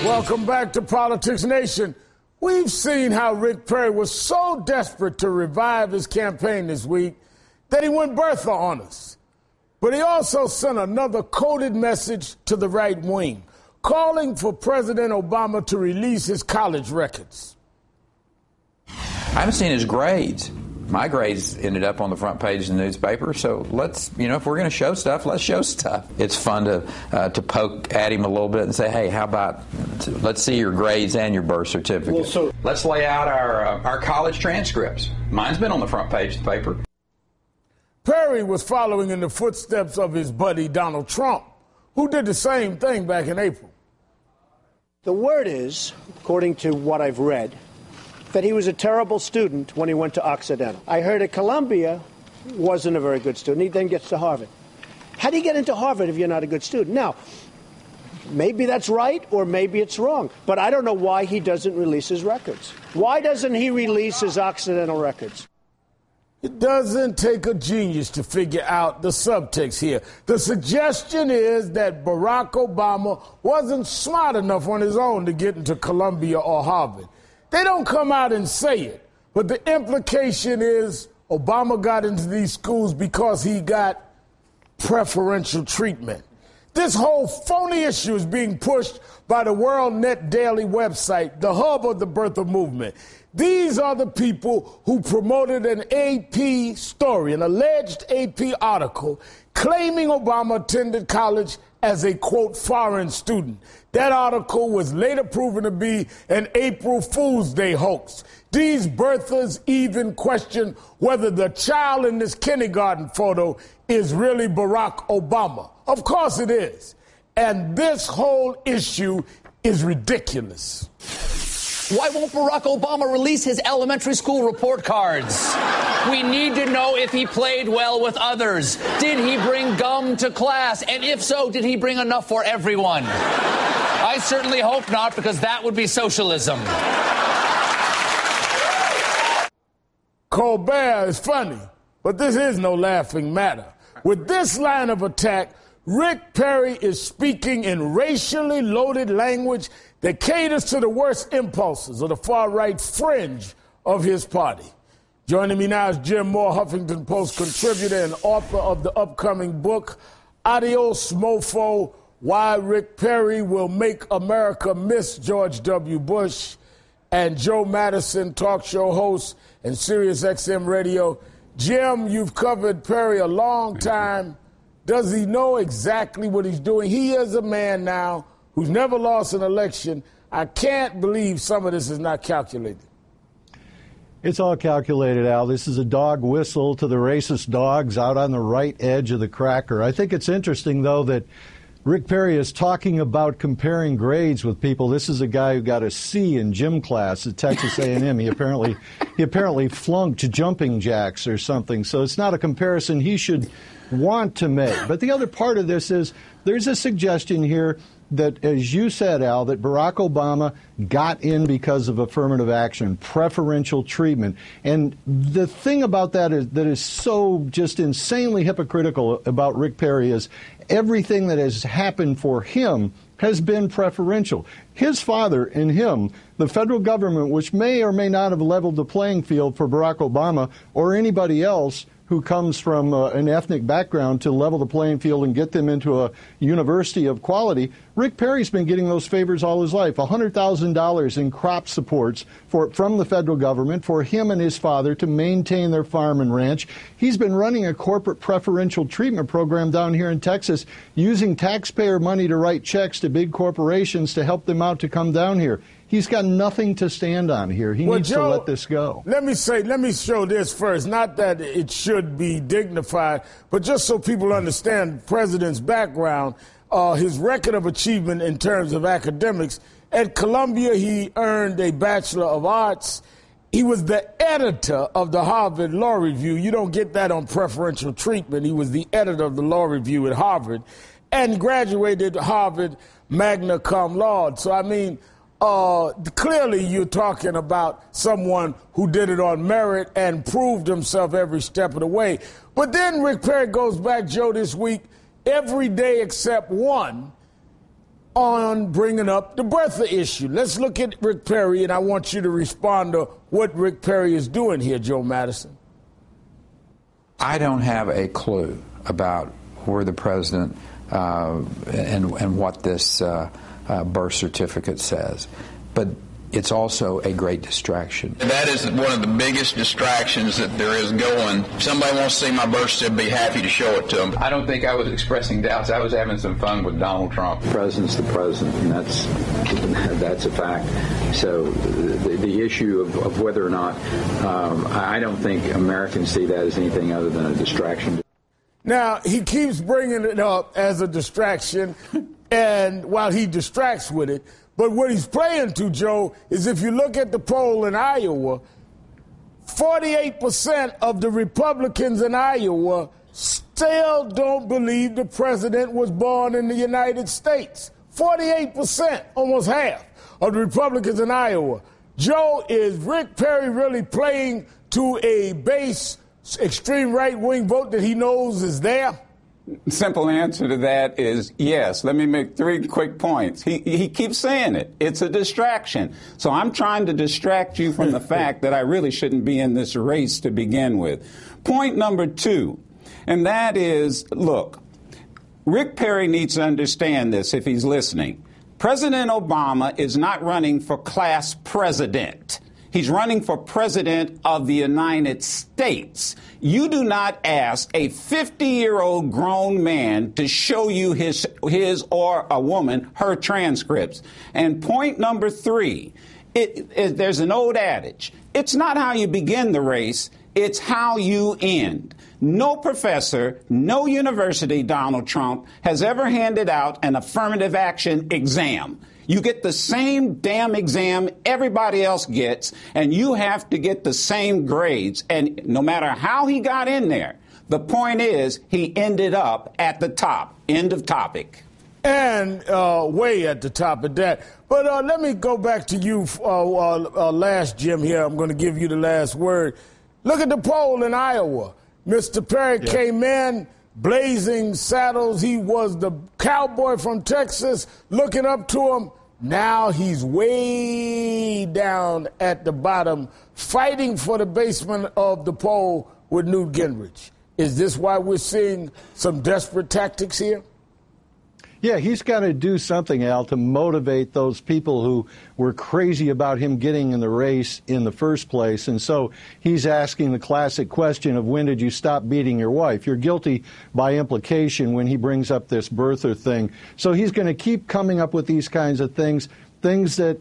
Welcome back to Politics Nation. We've seen how Rick Perry was so desperate to revive his campaign this week that he went Bertha on us. But he also sent another coded message to the right wing, calling for President Obama to release his college records. I haven't seen his grades. My grades ended up on the front page of the newspaper, so let's, if we're going to show stuff, let's show stuff. It's fun to poke at him a little bit and say, hey, how about, let's see your grades and your birth certificate. Well, so let's lay out our college transcripts. Mine's been on the front page of the paper. Perry was following in the footsteps of his buddy Donald Trump, who did the same thing back in April. The word is, according to what I've read, that he was a terrible student when he went to Occidental. I heard at Columbia wasn't a very good student. He then gets to Harvard. How do you get into Harvard if you're not a good student? Now, maybe that's right or maybe it's wrong, but I don't know why he doesn't release his records. Why doesn't he release his Occidental records? It doesn't take a genius to figure out the subtext here. The suggestion is that Barack Obama wasn't smart enough on his own to get into Columbia or Harvard. They don't come out and say it, but the implication is Obama got into these schools because he got preferential treatment. This whole phony issue is being pushed by the World Net Daily website, the hub of the birther movement. These are the people who promoted an AP story, an alleged AP article, claiming Obama attended college as a, quote, foreign student. That article was later proven to be an April Fool's Day hoax. These birthers even question whether the child in this kindergarten photo is really Barack Obama. Of course it is. And this whole issue is ridiculous. Why won't Barack Obama release his elementary school report cards? We need to know if he played well with others. Did he bring gum to class? And if so, did he bring enough for everyone? I certainly hope not, because that would be socialism. Colbert is funny, but this is no laughing matter. With this line of attack, Rick Perry is speaking in racially loaded language that caters to the worst impulses of the far-right fringe of his party. Joining me now is Jim Moore, Huffington Post contributor and author of the upcoming book, Adios Mofo, Why Rick Perry Will Make America Miss George W. Bush, and Joe Madison, talk show host and Sirius XM Radio. Jim, you've covered Perry a long time. Does he know exactly what he's doing? He is a man now who's never lost an election. I can't believe some of this is not calculated. It's all calculated, Al. This is a dog whistle to the racist dogs out on the right edge of the cracker. I think it's interesting, though, that Rick Perry is talking about comparing grades with people. This is a guy who got a C in gym class at Texas A&M. He apparently flunked jumping jacks or something. So it's not a comparison he should want to make. But the other part of this is there's a suggestion here that, as you said, Al, that Barack Obama got in because of affirmative action, preferential treatment. And the thing about that is so just insanely hypocritical about Rick Perry is everything that has happened for him has been preferential. His father and him, the federal government, which may or may not have leveled the playing field for Barack Obama or anybody else who comes from an ethnic background to level the playing field and get them into a university of quality. Rick Perry's been getting those favors all his life, $100,000 in crop supports from the federal government for him and his father to maintain their farm and ranch. He's been running a corporate preferential treatment program down here in Texas, using taxpayer money to write checks to big corporations to help them out to come down here. He's got nothing to stand on here. He needs to let this go. Let me show this first. Not that it should be dignified, but just so people understand the president's background, his record of achievement in terms of academics. At Columbia, he earned a Bachelor of Arts. He was the editor of the Harvard Law Review. You don't get that on preferential treatment. He was the editor of the Law Review at Harvard and graduated Harvard magna cum laude. So, I mean, clearly you're talking about someone who did it on merit and proved himself every step of the way. But then Rick Perry goes back, Joe, this week, every day except one, on bringing up the birther issue. Let's look at Rick Perry, and I want you to respond to what Rick Perry is doing here, Joe Madison. I don't have a clue about where the president and what this birth certificate says, but it's also a great distraction. That is one of the biggest distractions that there is going. If somebody wants to see my birth certificate, be happy to show it to them. I don't think I was expressing doubts. I was having some fun with Donald Trump. The president's the president, and that's a fact. So the issue of whether or not, I don't think Americans see that as anything other than a distraction. Now, he keeps bringing it up as a distraction, and while he distracts with it, but what he's playing to, Joe, is if you look at the poll in Iowa, 48% of the Republicans in Iowa still don't believe the president was born in the United States. 48%, almost half, of the Republicans in Iowa. Joe, is Rick Perry really playing to a base extreme right-wing vote that he knows is there? Simple answer to that is yes. Let me make 3 quick points. He keeps saying it. It's a distraction. So I'm trying to distract you from the fact that I really shouldn't be in this race to begin with. Point number 2, and that is, look, Rick Perry needs to understand this if he's listening. President Obama is not running for class president. He's running for president of the United States. You do not ask a 50-year-old grown man to show you his or a woman her transcripts. And point number 3, there's an old adage. It's not how you begin the race, it's how you end. No professor, no university, Donald Trump, has ever handed out an affirmative action exam. You get the same damn exam everybody else gets, and you have to get the same grades. And no matter how he got in there, the point is he ended up at the top. End of topic. And way at the top of that. But let me go back to you last, Jim, here. I'm going to give you the last word. Look at the poll in Iowa. Mr. Perry came in, blazing saddles. He was the cowboy from Texas, looking up to him. Now he's way down at the bottom, fighting for the basement of the poll with Newt Gingrich. Is this why we're seeing some desperate tactics here? Yeah, he's got to do something, Al, to motivate those people who were crazy about him getting in the race in the first place. And so he's asking the classic question of when did you stop beating your wife? You're guilty by implication when he brings up this birther thing. So he's going to keep coming up with these kinds of things that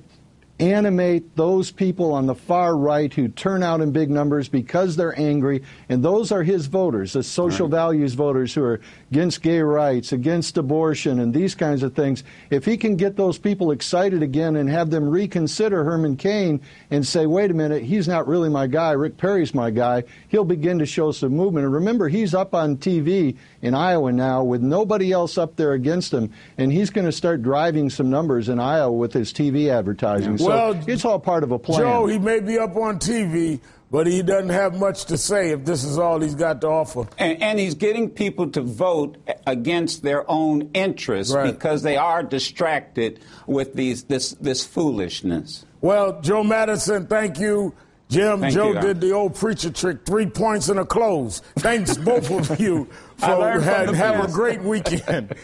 animate those people on the far right who turn out in big numbers because they're angry, and those are his voters, the social values voters who are against gay rights, against abortion, and these kinds of things. If he can get those people excited again and have them reconsider Herman Cain and say, wait a minute, he's not really my guy, Rick Perry's my guy, he'll begin to show some movement. And remember, he's up on TV in Iowa now with nobody else up there against him, and he's going to start driving some numbers in Iowa with his TV advertising. So well, it's all part of a plan. Joe, he may be up on TV, but he doesn't have much to say if this is all he's got to offer. And he's getting people to vote against their own interests because they are distracted with this foolishness. Well, Joe Madison, thank you. Jim, Joe did the old preacher trick, 3 points and a close. Thanks, both of you. Have a great weekend.